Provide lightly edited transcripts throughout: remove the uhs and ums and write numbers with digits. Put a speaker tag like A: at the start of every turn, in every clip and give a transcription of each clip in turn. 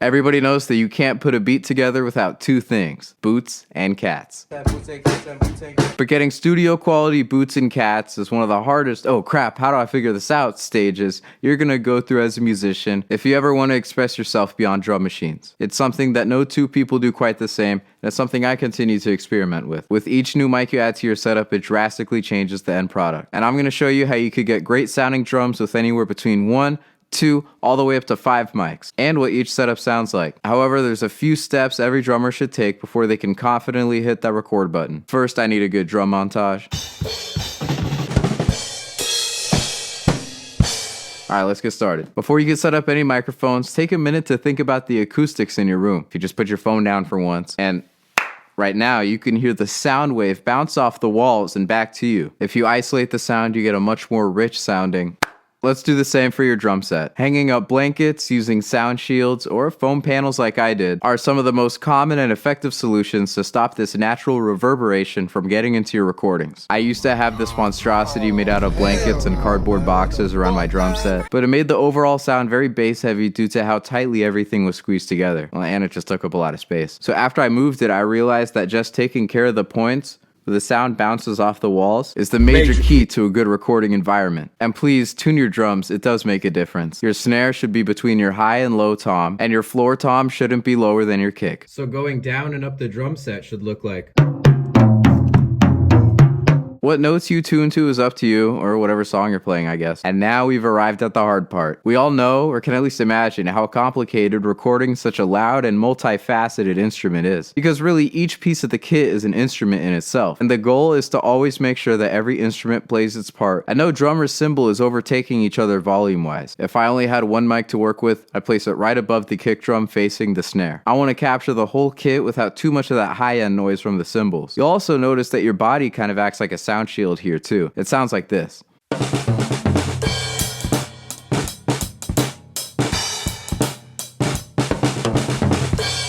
A: Everybody knows that you can't put a beat together without two things, boots and cats. But getting studio quality boots and cats is one of the hardest, oh crap, how do I figure this out, stages you're gonna go through as a musician if you ever want to express yourself beyond drum machines. It's something that no two people do quite the same, and it's something I continue to experiment with. With each new mic you add to your setup, it drastically changes the end product. And I'm gonna show you how you could get great sounding drums with anywhere between 1, 2, all the way up to 5 mics, and what each setup sounds like. However, there's a few steps every drummer should take before they can confidently hit that record button. First, I need a good drum montage. Alright, let's get started. Before you can set up any microphones, take a minute to think about the acoustics in your room. If you just put your phone down for once, and right now, you can hear the sound wave bounce off the walls and back to you. If you isolate the sound, you get a much more rich sounding. Let's do the same for your drum set. Hanging up blankets, using sound shields, or foam panels like I did are some of the most common and effective solutions to stop this natural reverberation from getting into your recordings. I used to have this monstrosity made out of blankets and cardboard boxes around my drum set, but it made the overall sound very bass heavy due to how tightly everything was squeezed together. Well, and it just took up a lot of space. So after I moved it, I realized that just taking care of the points where the sound bounces off the walls is the major key to a good recording environment. And please tune your drums, it does make a difference. Your snare should be between your high and low tom, and your floor tom shouldn't be lower than your kick. So going down and up the drum set should look like. What notes you tune to is up to you, or whatever song you're playing, I guess. And now we've arrived at the hard part. We all know, or can at least imagine, how complicated recording such a loud and multifaceted instrument is. Because really, each piece of the kit is an instrument in itself. And the goal is to always make sure that every instrument plays its part, and no drum or cymbal is overtaking each other volume-wise. If I only had one mic to work with, I'd place it right above the kick drum facing the snare. I want to capture the whole kit without too much of that high-end noise from the cymbals. You'll also notice that your body kind of acts like a sound shield here too. It sounds like this.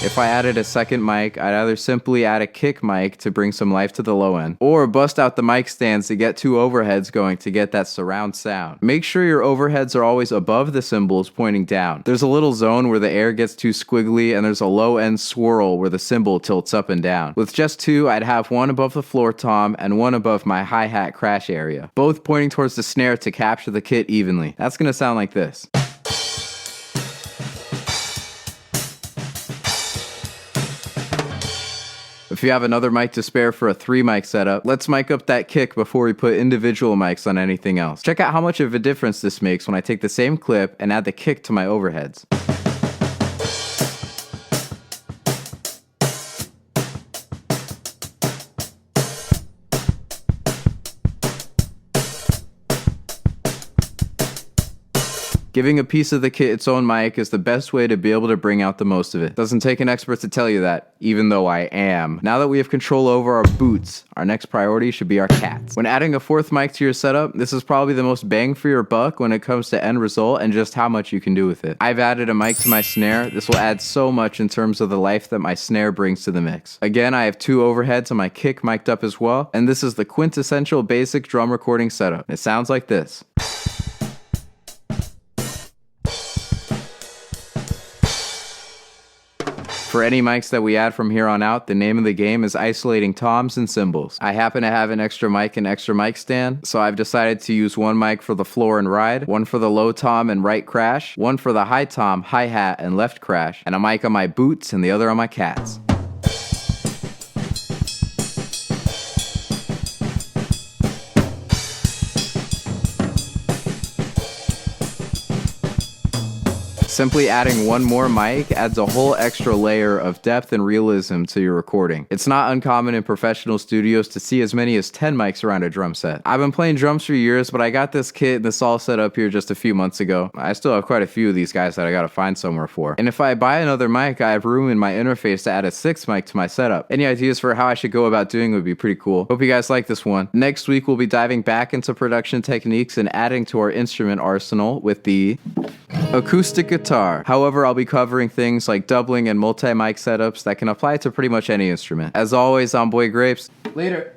A: If I added a second mic, I'd either simply add a kick mic to bring some life to the low end, or bust out the mic stands to get 2 overheads going to get that surround sound. Make sure your overheads are always above the cymbals pointing down. There's a little zone where the air gets too squiggly, and there's a low end swirl where the cymbal tilts up and down. With just 2, I'd have one above the floor tom and one above my hi-hat crash area, both pointing towards the snare to capture the kit evenly. That's gonna sound like this. If you have another mic to spare for a 3 mic setup, let's mic up that kick before we put individual mics on anything else. Check out how much of a difference this makes when I take the same clip and add the kick to my overheads. Giving a piece of the kit its own mic is the best way to be able to bring out the most of it. Doesn't take an expert to tell you that, even though I am. Now that we have control over our boots, our next priority should be our cats. When adding a 4th mic to your setup, this is probably the most bang for your buck when it comes to end result and just how much you can do with it. I've added a mic to my snare. This will add so much in terms of the life that my snare brings to the mix. Again, I have 2 overheads on my kick mic'd up as well, and this is the quintessential basic drum recording setup. It sounds like this. For any mics that we add from here on out, the name of the game is isolating toms and cymbals. I happen to have an extra mic and extra mic stand, so I've decided to use one mic for the floor and ride, one for the low tom and right crash, one for the high tom, hi-hat, and left crash, and a mic on my boots and the other on my cats. Simply adding one more mic adds a whole extra layer of depth and realism to your recording. It's not uncommon in professional studios to see as many as 10 mics around a drum set. I've been playing drums for years, but I got this kit and this all set up here just a few months ago. I still have quite a few of these guys that I gotta find somewhere for. And if I buy another mic, I have room in my interface to add a 6th mic to my setup. Any ideas for how I should go about doing would be pretty cool. Hope you guys like this one. Next week, we'll be diving back into production techniques and adding to our instrument arsenal with the acoustic guitar. However, I'll be covering things like doubling and multi-mic setups that can apply to pretty much any instrument. As always, I'm Boy Grapes. Later.